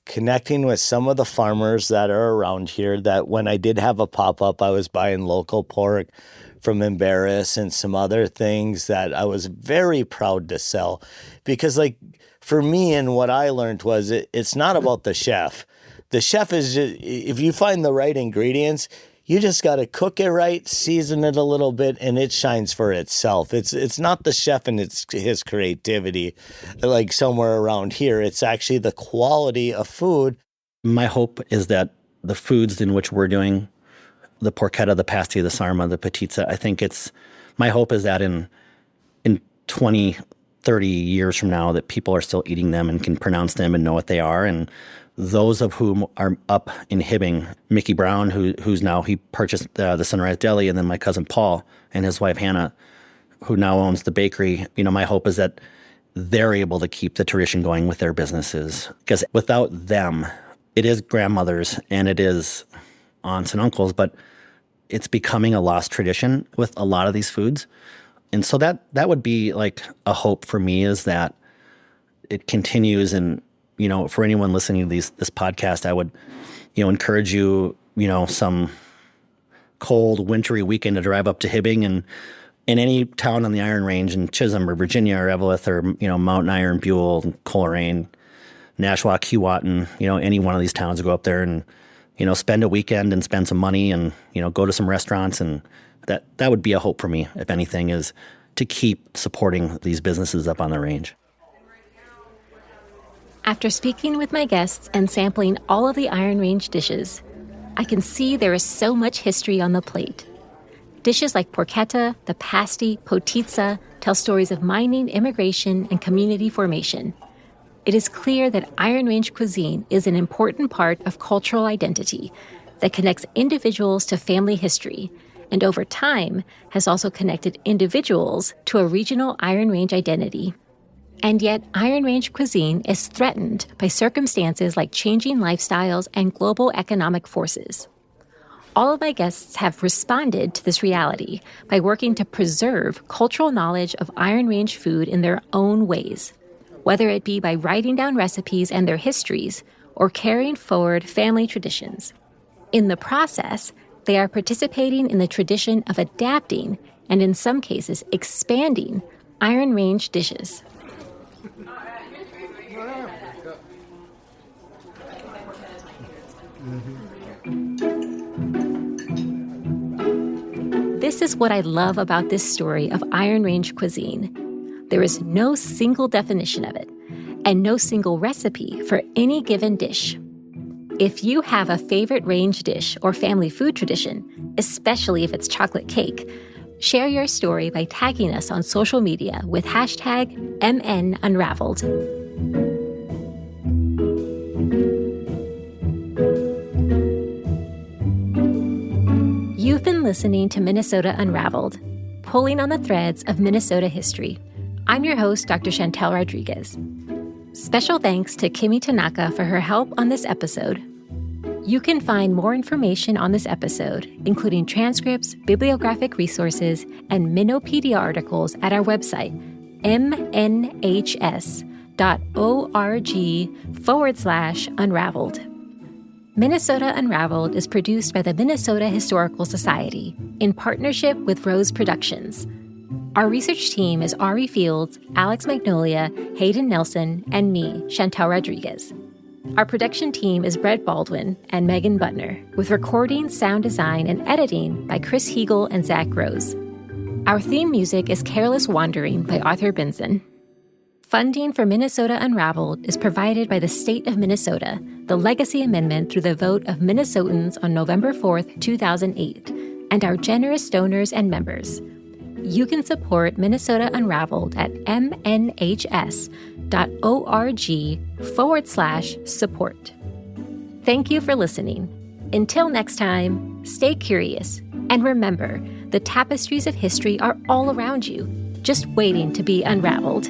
S5: connecting with some of the farmers that are around here, that when I did have a pop-up, I was buying local pork from Embarrass and some other things that I was very proud to sell. Because for me, and what I learned was it's not about the chef. The chef is just, if you find the right ingredients, you just got to cook it right, season it a little bit, and it shines for itself. It's not the chef and his creativity like somewhere around here. It's actually the quality of food.
S4: My hope is that the foods in which we're doing, the porchetta, the pasty, the sarma, the potica, I think my hope is that in 20, 30 years from now, that people are still eating them and can pronounce them and know what they are. And those of whom are up in Hibbing, Mickey Brown, he purchased the Sunrise Deli, and then my cousin Paul and his wife Hannah, who now owns the bakery. My hope is that they're able to keep the tradition going with their businesses. Because without them, it is grandmothers and it is aunts and uncles, but it's becoming a lost tradition with a lot of these foods. And so that would be like a hope for me, is that it continues. And for anyone listening to this podcast, I would, encourage you, some cold, wintry weekend to drive up to Hibbing and in any town on the Iron Range in Chisholm or Virginia or Eveleth or, Mountain Iron, Buell, Coleraine, Nashua, Keewatin, any one of these towns, go up there and, spend a weekend and spend some money and, go to some restaurants. And that would be a hope for me, if anything, is to keep supporting these businesses up on the range.
S1: After speaking with my guests and sampling all of the Iron Range dishes, I can see there is so much history on the plate. Dishes like porchetta, the pasty, potica tell stories of mining, immigration, and community formation. It is clear that Iron Range cuisine is an important part of cultural identity that connects individuals to family history, and over time has also connected individuals to a regional Iron Range identity. And yet, Iron Range cuisine is threatened by circumstances like changing lifestyles and global economic forces. All of my guests have responded to this reality by working to preserve cultural knowledge of Iron Range food in their own ways, whether it be by writing down recipes and their histories or carrying forward family traditions. In the process, they are participating in the tradition of adapting and, in some cases, expanding Iron Range dishes. This is what I love about this story of Iron Range cuisine. There is no single definition of it, and no single recipe for any given dish. If you have a favorite range dish or family food tradition, especially if it's chocolate cake, Share your story by tagging us on social media with hashtag MNUnraveled. You've been listening to Minnesota Unraveled, pulling on the threads of Minnesota history. I'm your host, Dr. Chantel Rodríguez. Special thanks to Kimi Tanaka for her help on this episode. You can find more information on this episode, including transcripts, bibliographic resources, and Minopedia articles at our website, mnhs.org/unraveled. Minnesota Unraveled is produced by the Minnesota Historical Society in partnership with Rose Productions. Our research team is Ari Fields, Alex Magnolia, Hayden Nelson, and me, Chantel Rodríguez. Our production team is Brett Baldwin and Megan Butner, with recording, sound design, and editing by Chris Heagle and Zach Rose. Our theme music is Careless Wandering by Arthur Benson. Funding for Minnesota Unraveled is provided by the state of Minnesota, the Legacy Amendment through the vote of Minnesotans on November 4th, 2008, and our generous donors and members. You can support Minnesota Unraveled at mnhs.org/support. Thank you for listening. Until next time, stay curious, and remember, the tapestries of history are all around you, just waiting to be unraveled.